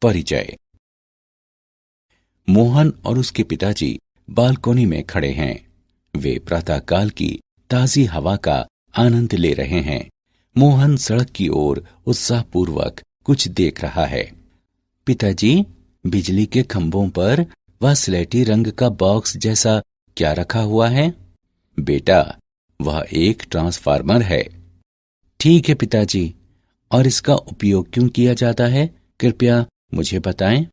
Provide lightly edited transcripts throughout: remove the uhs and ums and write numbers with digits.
परिचय। मोहन और उसके पिताजी बालकोनी में खड़े हैं। वे प्रातःकाल की ताजी हवा का आनंद ले रहे हैं। मोहन सड़क की ओर उत्साहपूर्वक कुछ देख रहा है। पिताजी, बिजली के खंभों पर वह स्लेटी रंग का बॉक्स जैसा क्या रखा हुआ है? बेटा, वह एक ट्रांसफार्मर है। ठीक है पिताजी, और इसका उपयोग क्यों किया जाता है, कृपया मुझे बताएं।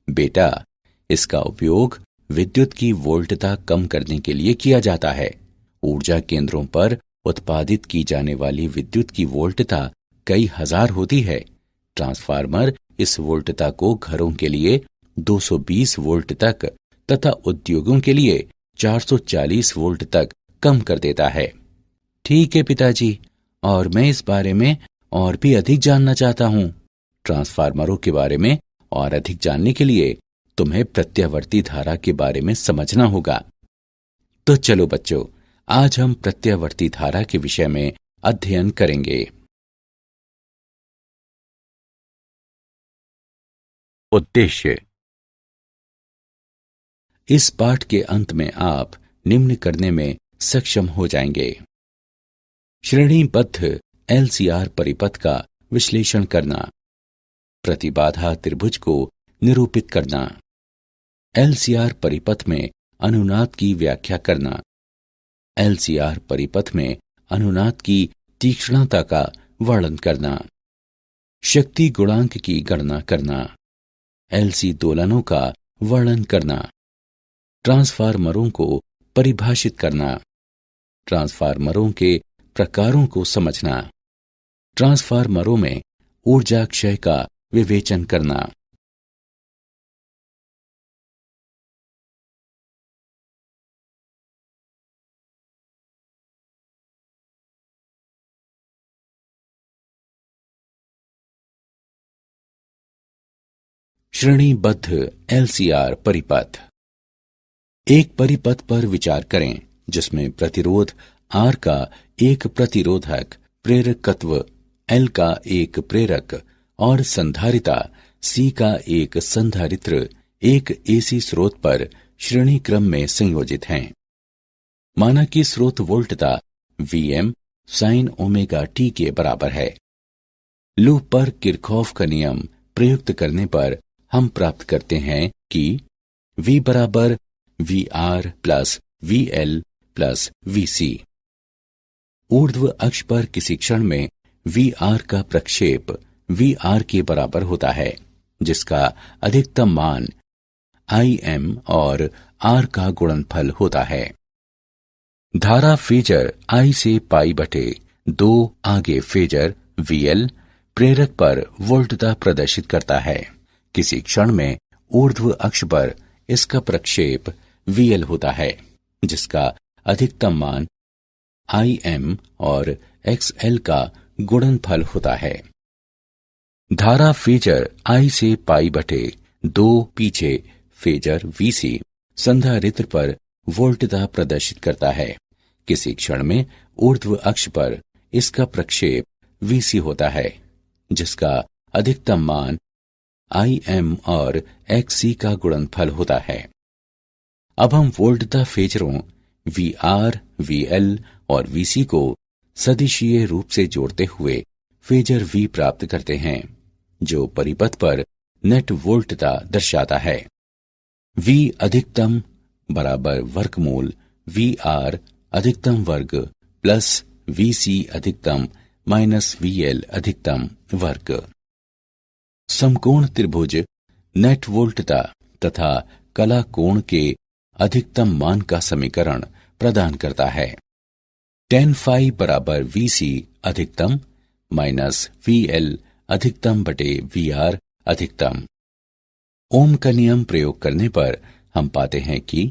बेटा, इसका उपयोग विद्युत की वोल्टता कम करने के लिए किया जाता है। ऊर्जा केंद्रों पर उत्पादित की जाने वाली विद्युत की वोल्टता कई हजार होती है। ट्रांसफार्मर इस वोल्टता को घरों के लिए 220 वोल्ट तक तथा उद्योगों के लिए 440 वोल्ट तक कम कर देता है। ठीक है पिताजी, और मैं इस बारे में और भी अधिक जानना चाहता हूँ। ट्रांसफार्मरों के बारे में और अधिक जानने के लिए तुम्हें प्रत्यावर्ती धारा के बारे में समझना होगा। तो चलो बच्चों, आज हम प्रत्यावर्ती धारा के विषय में अध्ययन करेंगे। उद्देश्य। इस पाठ के अंत में आप निम्न करने में सक्षम हो जाएंगे। श्रेणीबद्ध एलसीआर परिपथ का विश्लेषण करना, प्रतिबाधा त्रिभुज को निरूपित करना, एलसीआर परिपथ में अनुनाद की व्याख्या करना, एलसीआर परिपथ में अनुनाद की तीक्ष्णता का वर्णन करना, शक्ति गुणांक की गणना करना, एलसी दोलनों का वर्णन करना, ट्रांसफार्मरों को परिभाषित करना, ट्रांसफार्मरों के प्रकारों को समझना, ट्रांसफार्मरों में ऊर्जा क्षय का विवेचन करना। श्रेणीबद्ध एलसीआर परिपथ। एक परिपथ पर विचार करें जिसमें प्रतिरोध R का एक प्रतिरोधक, प्रेरकत्व L का एक प्रेरक और संधारिता C का एक संधारित्र एक AC स्रोत पर श्रेणी क्रम में संयोजित हैं। माना कि स्रोत वोल्टता Vm sin ओमेगा t के बराबर है। लूप पर किरचॉफ का नियम प्रयुक्त करने पर हम प्राप्त करते हैं कि V बराबर VR plus VL plus VC। ऊर्ध्व अक्ष पर किसी क्षण में VR का प्रक्षेप VR के बराबर होता है, जिसका अधिकतम मान Im और R का गुणनफल होता है। धारा फेजर I से पाई बटे 2 आगे फेजर VL प्रेरक पर वोल्टता प्रदर्शित करता है। किसी क्षण में ऊर्ध्व अक्ष पर इसका प्रक्षेप VL होता है, जिसका अधिकतम मान Im और XL का गुणनफल होता है। धारा फेजर I से पाई बटे 2 पीछे फेजर VC संधारित्र पर वोल्टता प्रदर्शित करता है। किसी क्षण में ऊर्ध्व अक्ष पर इसका प्रक्षेप VC होता है, जिसका अधिकतम मान Im और XC का गुणनफल होता है। अब हम वोल्टता फेजरों VR, VL और VC को सदिशीय रूप से जोड़ते हुए फेजर V प्राप्त करते हैं, जो परिपथ पर नेट वोल्टता दर्शाता है। V अधिकतम बराबर वर्गमूल VR अधिकतम वर्ग प्लस VC अधिकतम माइनस VL अधिकतम वर्ग। समकोण त्रिभुज नेट वोल्टता तथा कला कोण के अधिकतम मान का समीकरण प्रदान करता है। tan phi बराबर VC अधिकतम माइनस VL अधिकतम बटे VR अधिकतम। ओम का नियम प्रयोग करने पर हम पाते हैं कि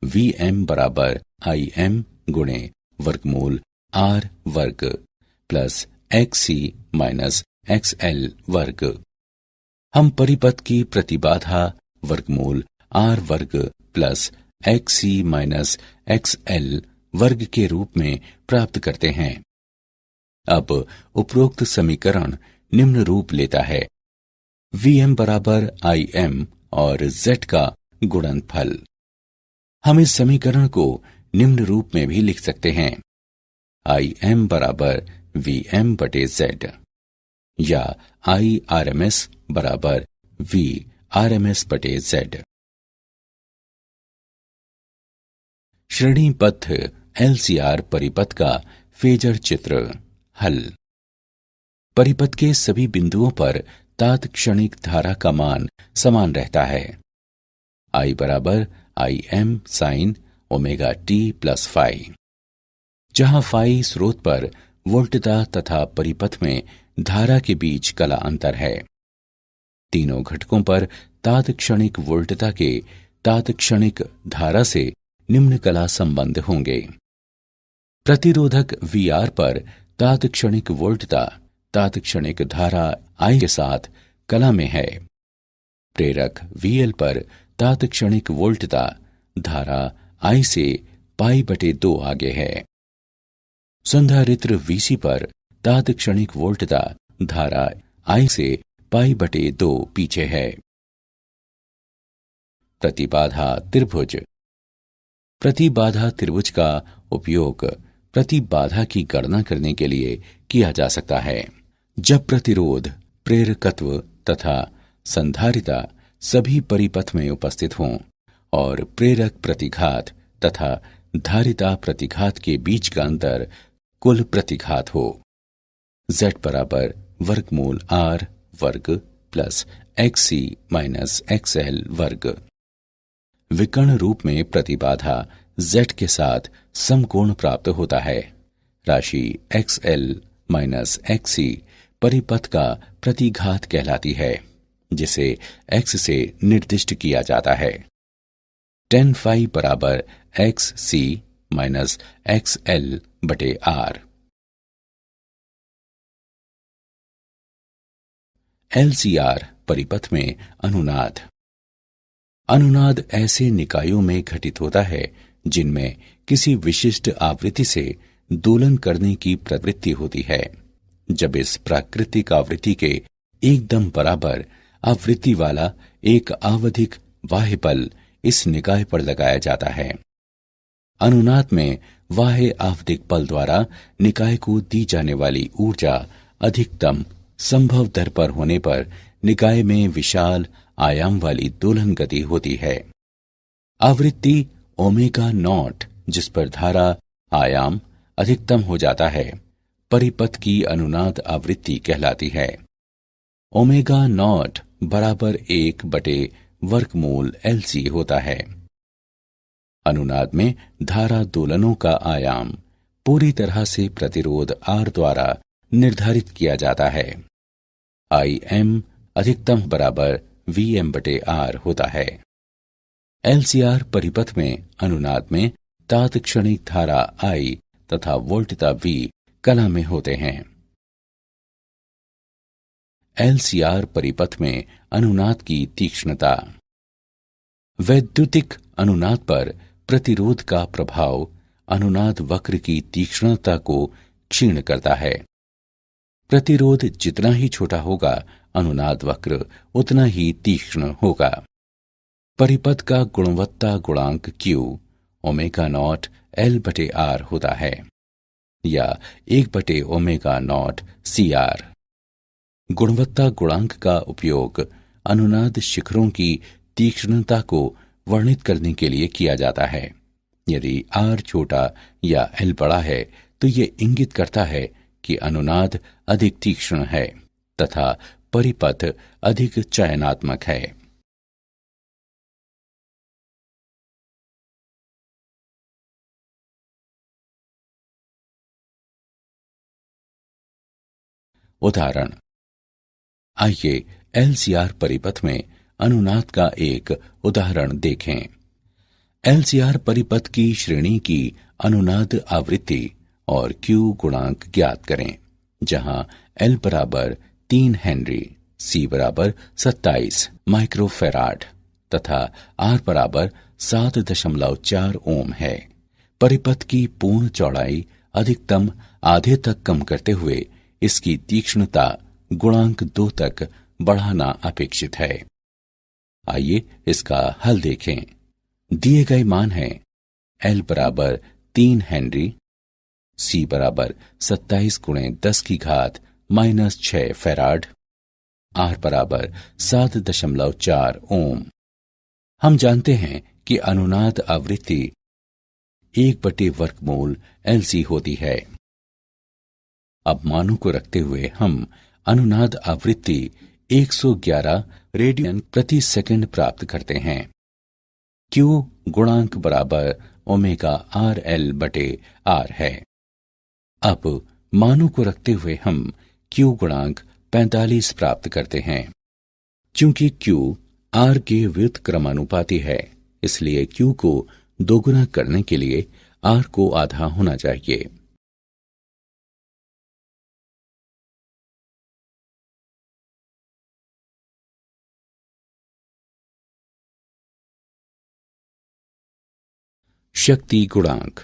Vm बराबर Im गुणे वर्गमूल R वर्ग प्लस XC माइनस XL वर्ग। हम परिपथ की प्रतिबाधा वर्गमूल R वर्ग प्लस XC माइनस XL वर्ग के रूप में प्राप्त करते हैं। अब उपरोक्त समीकरण निम्न रूप लेता है। Vm बराबर Im और Z का गुणनफल। हम इस समीकरण को निम्न रूप में भी लिख सकते हैं, Im बराबर Vm बटे Z, या I RMS बराबर V RMS बटे Z। श्रेणीबद्ध LCR परिपथ का फेजर चित्र। हल। परिपथ के सभी बिंदुओं पर तात्क्षणिक धारा का मान समान रहता है। I बराबर Im sine omega t plus phi, जहां फाई स्रोत पर वोल्टता तथा परिपथ में धारा के बीच कला अंतर है। तीनों घटकों पर तात्क्षणिक वोल्टता के तात्क्षणिक धारा से निम्न कला संबंध होंगे। प्रतिरोधक VR पर तात्क्षणिक वोल्टता तात्क्षणिक धारा I के साथ कला में है। प्रेरक VL पर तात्क्षणिक वोल्टता धारा I से पाई बटे 2 आगे है। संधारित्र VC पर तात्क्षणिक वोल्टता धारा I से पाई बटे 2 पीछे है। प्रतिबाधा त्रिभुज। प्रतिबाधा त्रिभुज का उपयोग प्रतिबाधा की गणना करने के लिए किया जा सकता है। जब प्रतिरोध, प्रेरकत्व तथा संधारिता सभी परिपथ में उपस्थित हों और प्रेरक प्रतिघात तथा धारिता प्रतिघात के बीच का अंतर कुल प्रतिघात हो। Z बराबर वर्गमूल R वर्ग प्लस XC माइनस XL वर्ग। विकर्ण रूप में प्रतिबाधा Z के साथ समकोण प्राप्त होता है। राशि XL माइनस XC परिपथ का प्रतिघात कहलाती है, जिसे X से निर्दिष्ट किया जाता है। tan phi बराबर XC माइनस XL बटे R। LCR परिपथ में अनुनाद। अनुनाद ऐसे निकायों में घटित होता है जिनमें किसी विशिष्ट आवृत्ति से दोलन करने की प्रवृत्ति होती है। जब इस प्राकृतिक आवृत्ति के एकदम बराबर आवृत्ति वाला एक आवधिक बाह्य बल इस निकाय पर लगाया जाता है। अनुनाद में बाह्य आवधिक बल द्वारा निकाय को दी जाने वाली ऊर्जा अधिकतम संभव दर पर होने पर निकाय में विशाल आयाम वाली दोलन गति होती है। आवृत्ति ओमेगा नॉट जिस पर धारा आयाम अधिकतम हो जाता है, परिपथ की अनुनाद आवृत्ति कहलाती है। ओमेगा नॉट बराबर 1 बटे वर्गमूल LC होता है। अनुनाद में धारा दोलनों का आयाम पूरी तरह से प्रतिरोध R द्वारा निर्धारित किया जाता है। Im अधिकतम बराबर Vm बटे R होता है। LCR परिपथ में अनुनाद में तात्क्षणिक धारा I तथा वोल्टता V कला में होते हैं। LCR परिपथ में अनुनाद की तीक्ष्णता। वैद्युतिक अनुनाद पर प्रतिरोध का प्रभाव अनुनाद वक्र की तीक्ष्णता को क्षीण करता है। प्रतिरोध जितना ही छोटा होगा, अनुनाद वक्र उतना ही तीक्ष्ण होगा। परिपथ का गुणवत्ता गुणांक Q ओमेगा नॉट L बटे R होता है, या 1 बटे ओमेगा नॉट CR। गुणवत्ता गुणांक का उपयोग अनुनाद शिखरों की तीक्ष्णता को वर्णित करने के लिए किया जाता है। यदि R छोटा या L बड़ा है तो ये इंगित करता है कि अनुनाद अधिक तीक्ष्ण है तथा परिपथ अधिक चयनात्मक है। उदाहरण। आइए LCR परिपथ में अनुनाद का एक उदाहरण देखें। LCR परिपथ की श्रेणी की अनुनाद आवृत्ति और Q गुणांक ज्ञात करें, जहां L बराबर 3 हेनरी, C बराबर 27 माइक्रोफेराड तथा R बराबर 7.4 ओम है। परिपथ की पूर्ण चौड़ाई अधिकतम आधे तक कम करते हुए इसकी तीक्ष्णता गुणांक 2 तक बढ़ाना अपेक्षित है। आइए इसका हल देखें। दिए गए मान हैं L बराबर 3 हेनरी, C बराबर 27 गुणे 10 की घात -6 फैराड, R बराबर 7.4 ओम। हम जानते हैं कि अनुनाद आवृत्ति 1/वर्गमूल LC होती है। अब मानों को रखते हुए हम अनुनाद आवृत्ति 111 रेडियन प्रति सेकंड प्राप्त करते हैं। Q गुणांक बराबर ओमेगा RL बटे R है। अब मानों को रखते हुए हम Q गुणांक 45 प्राप्त करते हैं। चूंकि Q R के व्युत्क्रमानुपाती है, इसलिए Q को दोगुना करने के लिए R को आधा होना चाहिए। शक्ति गुणांक।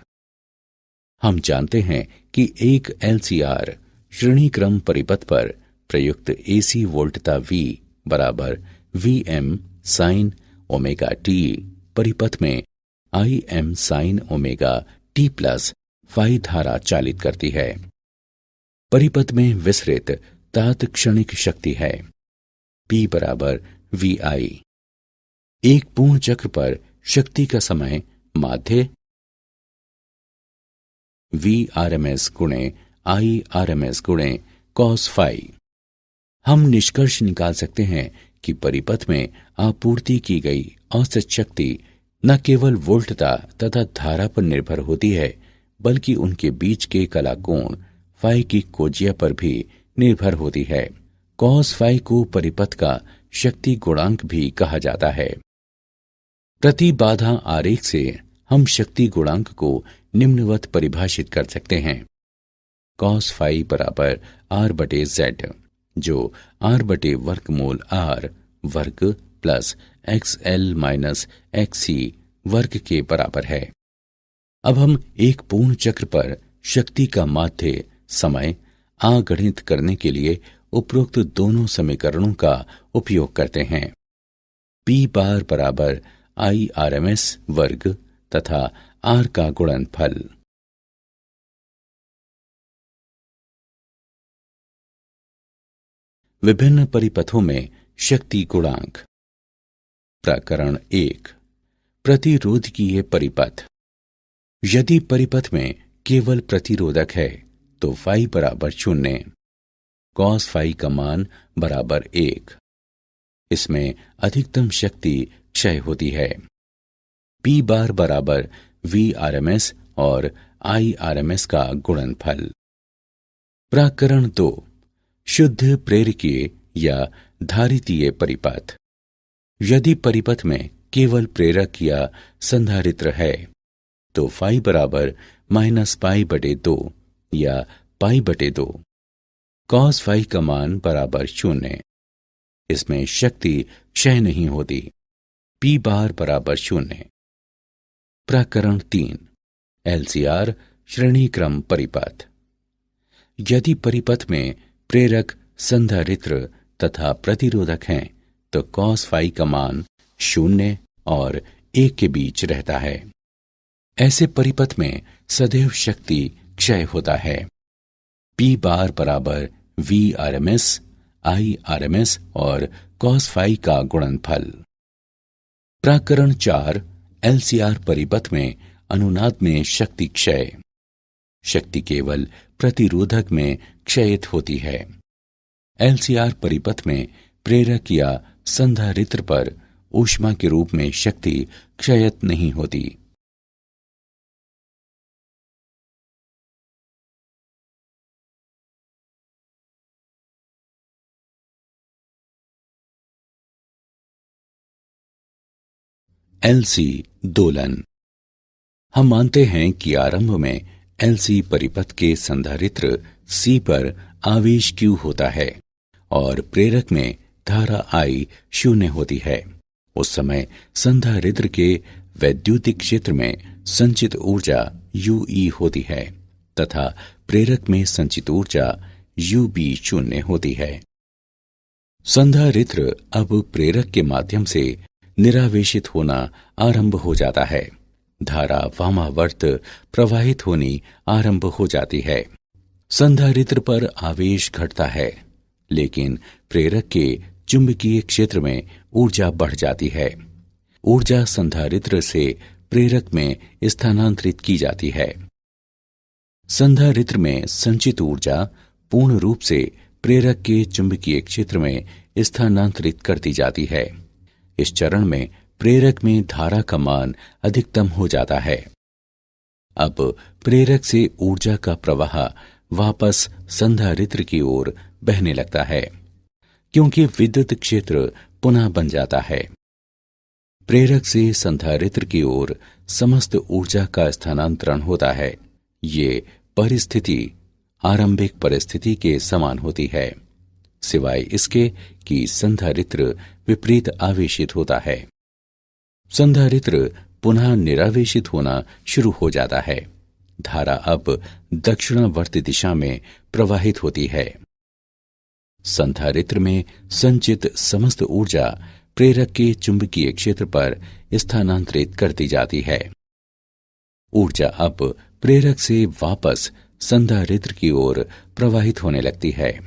हम जानते हैं कि एक LCR श्रेणी क्रम परिपथ पर प्रयुक्त AC वोल्टता V बराबर Vm साइन ओमेगा t परिपथ में Im sine omega t plus phi धारा चालित करती है। परिपथ में विसरित तात्क्षणिक शक्ति है P बराबर VI। एक पूर्ण चक्र पर शक्ति का समय माध्य Vrms गुणे Irms गुणे cos फाई। हम निष्कर्ष निकाल सकते हैं कि परिपथ में आपूर्ति की गई औसत शक्ति न केवल वोल्टता तथा धारा पर निर्भर होती है, बल्कि उनके बीच के कलाकोण फाई की कोजिया पर भी निर्भर होती है। cos फाई को परिपथ का शक्ति गुणांक भी कहा जाता है। प्रतिबाधा आरेख से हम शक्ति गुणांक को निम्नवत परिभाषित कर सकते हैं। cos फाई बराबर R बटे Z, जो R बटे वर्गमूल R वर्ग प्लस XL माइनस XC वर्ग के बराबर है। अब हम एक पूर्ण चक्र पर शक्ति का माध्य समय आगणित करने के लिए उपरोक्त दोनों समीकरणों का उपयोग करते हैं। P बार बराबर Irms वर्ग तथा R का गुणनफल। विभिन्न परिपथों में शक्ति गुणांक। प्रकरण 1, प्रतिरोधकीय परिपथ। यदि परिपथ में केवल प्रतिरोधक है तो फाई बराबर 0, cos फाई का मान बराबर 1। इसमें अधिकतम शक्ति क्षय होती है। P बार बराबर Vrms और Irms का गुणनफल। प्रकरण 2, शुद्ध प्रेरकीय या धारितीय परिपथ। यदि परिपथ में केवल प्रेरक या संधारित्र है तो फाई बराबर -π/2 या π/2। cos फाई का मान बराबर 0। इसमें शक्ति क्षय नहीं होती। P बार बराबर 0। प्रकरण 3, LCR श्रेणी क्रम परिपथ। यदि परिपथ में प्रेरक संधारित्र तथा प्रतिरोधक हैं तो cos फाई का मान 0 और 1 के बीच रहता है। ऐसे परिपथ में सदैव शक्ति क्षय होता है। P बार बराबर Vrms Irms और cos फाई का गुणनफल। प्रकरण 4, LCR परिपथ में अनुनाद में शक्ति क्षय। शक्ति केवल प्रतिरोधक में क्षयित होती है। LCR परिपथ में प्रेरक या संधारित्र पर ऊष्मा के रूप में शक्ति क्षयित नहीं होती। LC दोलन। हम मानते हैं कि आरंभ में LC परिपथ के संधारित्र C पर आवेश Q होता है और प्रेरक में धारा I 0 होती है। उस समय संधारित्र के वैद्युतिक क्षेत्र में संचित ऊर्जा UE होती है तथा प्रेरक में संचित ऊर्जा UB 0 होती है। संधारित्र अब प्रेरक के माध्यम से निरावेशित होना आरंभ हो जाता है। धारा वामावर्त प्रवाहित होनी आरंभ हो जाती है। संधारित्र पर आवेश घटता है, लेकिन प्रेरक के चुंबकीय क्षेत्र में ऊर्जा बढ़ जाती है। ऊर्जा संधारित्र से प्रेरक में स्थानांतरित की जाती है। संधारित्र में संचित ऊर्जा पूर्ण रूप से प्रेरक के चुंबकीय क्षेत्र में स्थानांतरित कर दी जाती है। इस चरण में प्रेरक में धारा का मान अधिकतम हो जाता है। अब प्रेरक से ऊर्जा का प्रवाह वापस संधारित्र की ओर बहने लगता है, क्योंकि विद्युत क्षेत्र पुनः बन जाता है। प्रेरक से संधारित्र की ओर समस्त ऊर्जा का स्थानांतरण होता है। ये परिस्थिति आरंभिक परिस्थिति के समान होती है, सिवाय इसके कि संधारित्र विपरीत आवेशित होता है। संधारित्र पुनः निरावेशित होना शुरू हो जाता है। धारा अब दक्षिणावर्ती दिशा में प्रवाहित होती है। संधारित्र में संचित समस्त ऊर्जा प्रेरक के चुंबकीय क्षेत्र पर स्थानांतरित कर दी जाती है। ऊर्जा अब प्रेरक से वापस संधारित्र की ओर प्रवाहित होने लगती है।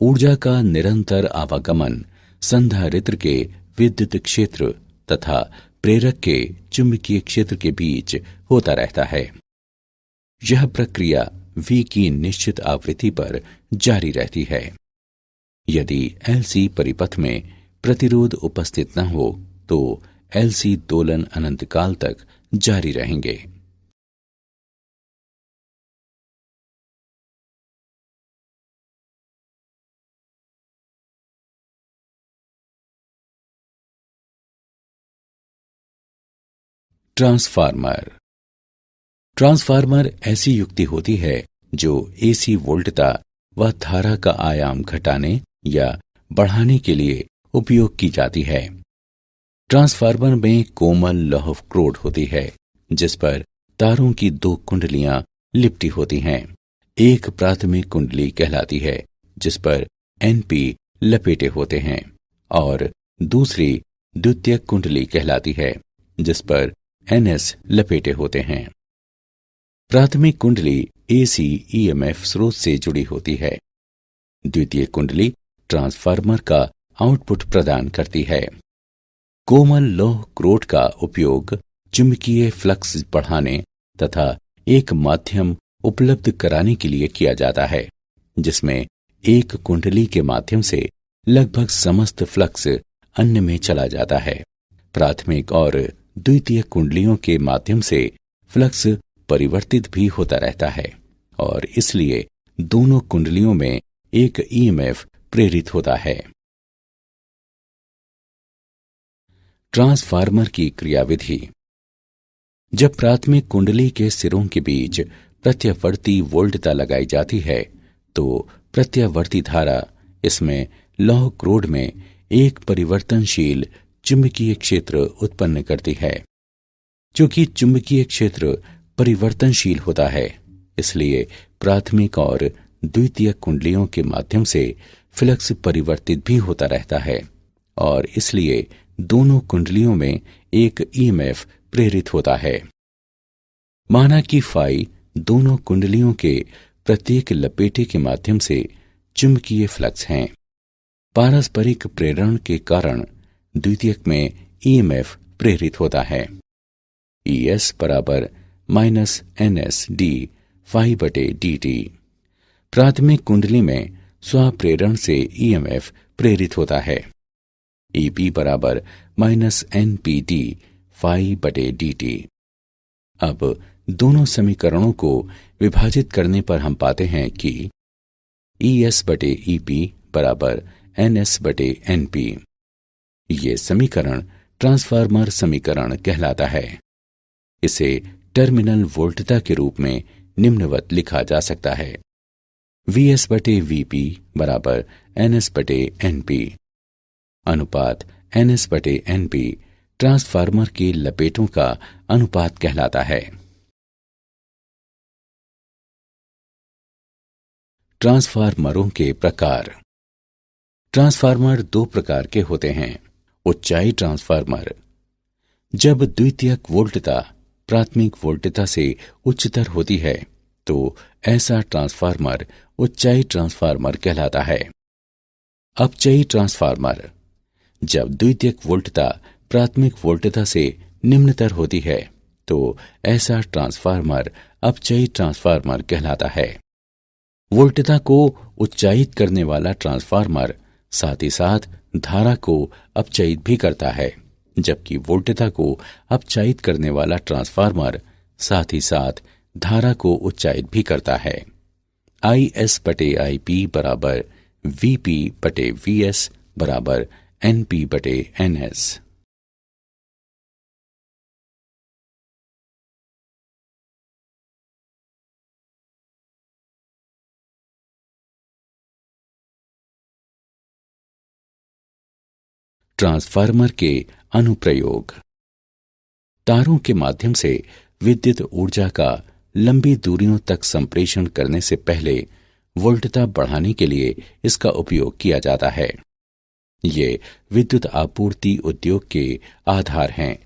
ऊर्जा का निरंतर आवागमन संधारित्र के विद्युत क्षेत्र तथा प्रेरक के चुंबकीय क्षेत्र के बीच होता रहता है। यह प्रक्रिया V की निश्चित आवृत्ति पर जारी रहती है। यदि LC परिपथ में प्रतिरोध उपस्थित न हो तो LC दोलन अनंत काल तक जारी रहेंगे। ट्रांसफार्मर। ट्रांसफार्मर ऐसी युक्ति होती है जो AC वोल्टता व धारा का आयाम घटाने या बढ़ाने के लिए उपयोग की जाती है। ट्रांसफार्मर में कोमल लौह क्रोड होती है, जिस पर तारों की दो कुंडलियां लिपटी होती हैं। एक प्राथमिक कुंडली कहलाती है, जिस पर NP लपेटे होते हैं, और दूसरी द्वितीयक कुंडली कहलाती है, जिस पर NS लपेटे होते हैं। प्राथमिक कुंडली AC EMF स्रोत से जुड़ी होती है। द्वितीय कुंडली ट्रांसफार्मर का आउटपुट प्रदान करती है। कोमल लौह क्रोड का उपयोग चुंबकीय फ्लक्स बढ़ाने तथा एक माध्यम उपलब्ध कराने के लिए किया जाता है, जिसमें एक कुंडली के माध्यम से लगभग समस्त फ्लक्स अन्य में चला जाता है। प्राथमिक और द्वितीय कुंडलियों के माध्यम से फ्लक्स परिवर्तित भी होता रहता है, और इसलिए दोनों कुंडलियों में एक EMF प्रेरित होता है। ट्रांसफार्मर की क्रियाविधि। जब प्राथमिक कुंडली के सिरों के बीच प्रत्यावर्ती वोल्टता लगाई जाती है, तो प्रत्यावर्ती धारा इसमें लौह क्रोड में एक परिवर्तनशील चुंबकीय क्षेत्र उत्पन्न करती है। क्योंकि चुंबकीय क्षेत्र परिवर्तनशील होता है, इसलिए प्राथमिक और द्वितीय कुंडलियों के माध्यम से फ्लक्स परिवर्तित भी होता रहता है, और इसलिए दोनों कुंडलियों में एक EMF प्रेरित होता है। माना कि फाई दोनों कुंडलियों के प्रत्येक लपेटे के माध्यम से चुंबकीय फ्लक्स हैं। पारस्परिक प्रेरण के कारण द्वितीयक में EMF प्रेरित होता है। ES बराबर -NS d फाई बटे dt। प्राथमिक कुंडली में स्वप्रेरण से EMF प्रेरित होता है। EP बराबर -NPd फाई बटे dt। अब दोनों समीकरणों को विभाजित करने पर हम पाते हैं कि ES बटे EP बराबर NS बटे NP। ये समीकरण ट्रांसफार्मर समीकरण कहलाता है। इसे टर्मिनल वोल्टता के रूप में निम्नवत लिखा जा सकता है। VS बटे VP बराबर NS बटे NP। अनुपात NS बटे NP ट्रांसफार्मर के लपेटों का अनुपात कहलाता है। ट्रांसफार्मरों के प्रकार। ट्रांसफार्मर दो प्रकार के होते हैं। उच्चाई ट्रांसफार्मर, जब द्वितीयक वोल्टता प्राथमिक वोल्टता से उच्चतर होती है तो ऐसा ट्रांसफार्मर उच्चाई ट्रांसफार्मर कहलाता है। अपचयी ट्रांसफार्मर, जब द्वितीयक वोल्टता प्राथमिक वोल्टता से निम्नतर होती है तो ऐसा ट्रांसफार्मर अपचयी ट्रांसफार्मर कहलाता है। वोल्टता को उच्चायित करने वाला ट्रांसफार्मर साथ ही साथ धारा को अपचयित भी करता है, जबकि वोल्टता को अपचयित करने वाला ट्रांसफार्मर साथ ही साथ धारा को उच्चायित भी करता है। IS/IP बराबर VP/VS बराबर NP/NS। ट्रांसफार्मर के अनुप्रयोग। तारों के माध्यम से विद्युत ऊर्जा का लंबी दूरियों तक संप्रेषण करने से पहले वोल्टता बढ़ाने के लिए इसका उपयोग किया जाता है। ये विद्युत आपूर्ति उद्योग के आधार हैं,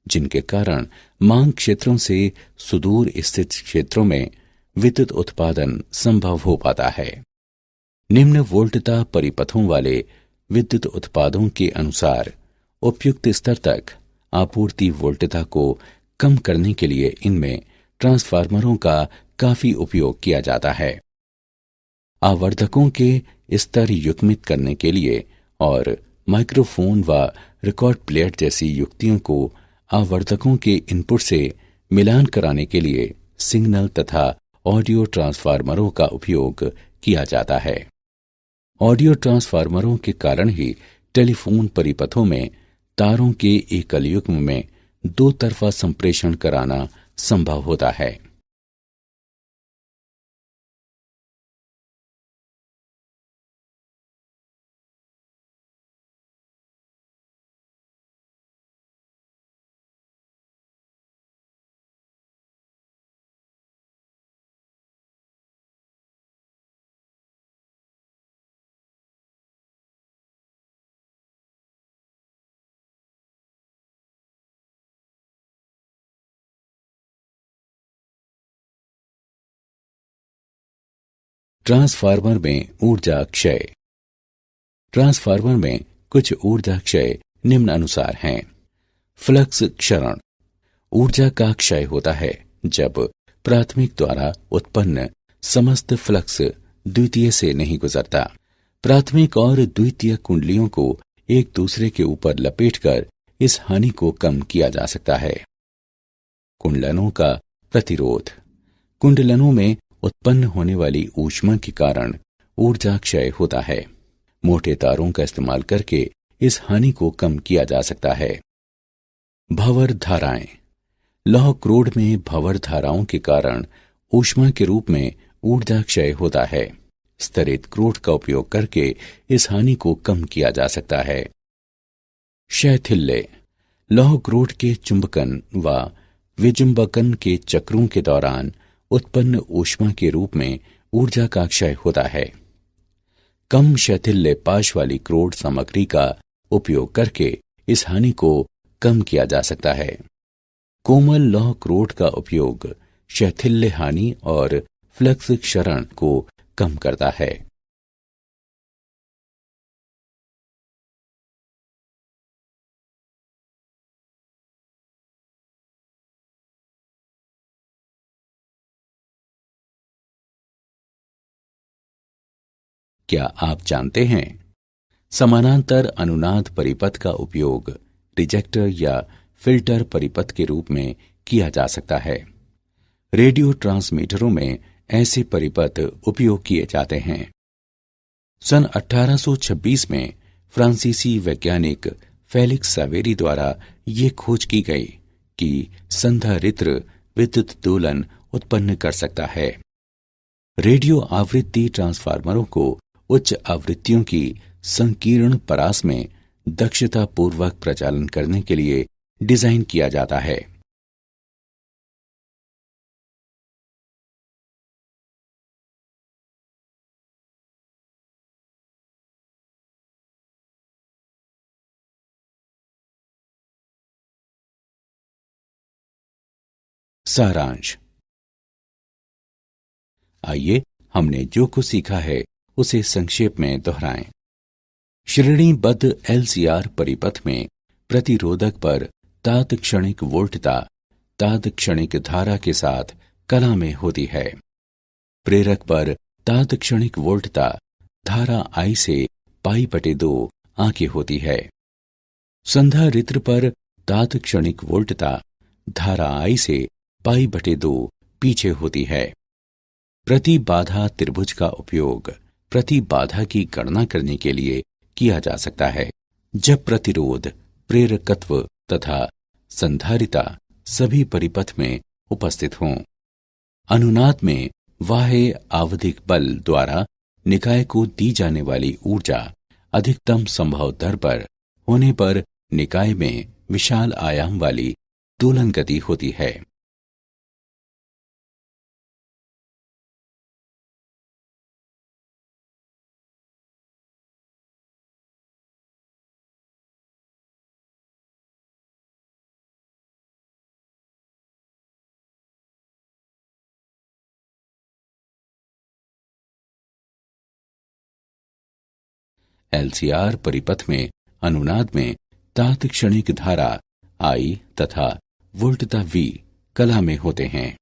जिनके कारण मांग क्षेत्रों से सुदूर स्थित क्षेत्रों में विद्युत उत्पादन संभव हो पाता है। निम्न वोल्टता परिपथों वाले विद्युत उत्पादों के अनुसार उपयुक्त स्तर तक आपूर्ति वोल्टता को कम करने के लिए इनमें ट्रांसफार्मरों का काफी उपयोग किया जाता है। आवर्धकों के स्तर युग्मित करने के लिए और माइक्रोफोन व रिकॉर्ड प्लेयर जैसी युक्तियों को आवर्धकों के इनपुट से मिलान कराने के लिए सिग्नल तथा ऑडियो ट्रांसफार्मरों का उपयोग किया जाता है। ऑडियो ट्रांसफार्मरों के कारण ही टेलीफोन परिपथों में तारों के एकल युग्म में दो तरफा संप्रेषण कराना संभव होता है। ट्रांसफार्मर में ऊर्जा क्षय। ट्रांसफार्मर में कुछ ऊर्जा क्षय निम्न अनुसार हैं। फ्लक्स क्षरण, ऊर्जा का क्षय होता है जब प्राथमिक द्वारा उत्पन्न समस्त फ्लक्स द्वितीय से नहीं गुजरता। प्राथमिक और द्वितीय कुंडलियों को एक दूसरे के ऊपर लपेटकर इस हानि को कम किया जा सकता है। कुंडलनों का प्रतिरोध, कुंडलनों में उत्पन्न होने वाली ऊष्मा के कारण ऊर्जा क्षय होता है। मोटे तारों का इस्तेमाल करके इस हानि को कम किया जा सकता है। भंवर धाराएं, लौह क्रोड में भंवर धाराओं के कारण ऊष्मा के रूप में ऊर्जा क्षय होता है। स्तरित क्रोड का उपयोग करके इस हानि को कम किया जा सकता है। शैथिल्य, लौह क्रोड के चुंबकन व विचुंबकन के चक्रों के दौरान उत्पन्न ऊष्मा के रूप में ऊर्जा का क्षय होता है। कम शैथिल्य पाश वाली क्रोड सामग्री का उपयोग करके इस हानि को कम किया जा सकता है। कोमल लौह क्रोड का उपयोग शैथिल्य हानि और फ्लक्स क्षरण को कम करता है। क्या आप जानते हैं समानांतर अनुनाद परिपथ का उपयोग रिजेक्टर या फिल्टर परिपथ के रूप में किया जा सकता है। रेडियो ट्रांसमीटरों में ऐसे परिपथ उपयोग किए जाते हैं। सन 1826 में फ्रांसीसी वैज्ञानिक फेलिक्स सावेरी द्वारा ये खोज की गई कि संधारित्र विद्युत दोलन उत्पन्न कर सकता है। रेडियो आवृत्ति ट्रांसफार्मरों को उच्च आवृत्तियों की संकीर्ण परास में दक्षतापूर्वक प्रचालन करने के लिए डिजाइन किया जाता है। सारांश। आइए हमने जो कुछ सीखा है उसे संक्षेप में दोहराएं। श्रेणीबद्ध एलसीआर परिपथ में प्रतिरोधक पर तात्क्षणिक वोल्टता तात्क्षणिक धारा के साथ कला में होती है। प्रेरक पर तात्क्षणिक वोल्टता धारा I से π/2 आगे होती है। संधारित्र पर तात्क्षणिक वोल्टता धारा I से π/2 पीछे होती है। प्रतिबाधा त्रिभुज का उपयोग प्रतिबाधा की गणना करने के लिए किया जा सकता है जब प्रतिरोध, प्रेरकत्व तथा संधारिता सभी परिपथ में उपस्थित हों। अनुनाद में बाह्य आवधिक बल द्वारा निकाय को दी जाने वाली ऊर्जा अधिकतम संभव दर पर होने पर निकाय में विशाल आयाम वाली दोलन गति होती है। एलसीआर परिपथ में अनुनाद में तात्क्षणिक धारा I तथा वोल्टता V कला में होते हैं।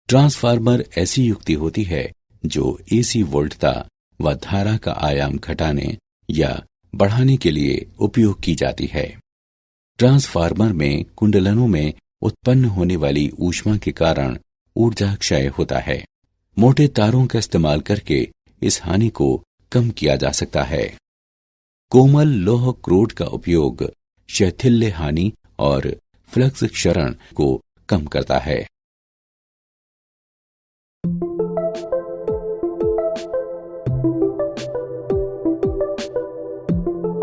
ट्रांसफार्मर ऐसी युक्ति होती है जो एसी वोल्टता व धारा का आयाम घटाने या बढ़ाने के लिए उपयोग की जाती है। ट्रांसफार्मर में कुंडलनों में उत्पन्न होने वाली ऊष्मा के कारण ऊर्जा क्षय होता है। मोटे तारों का इस्तेमाल करके इस हानि को कम किया जा सकता है। कोमल लौह क्रोड का उपयोग शैथिल्य हानि और फ्लक्स क्षरण को कम करता है।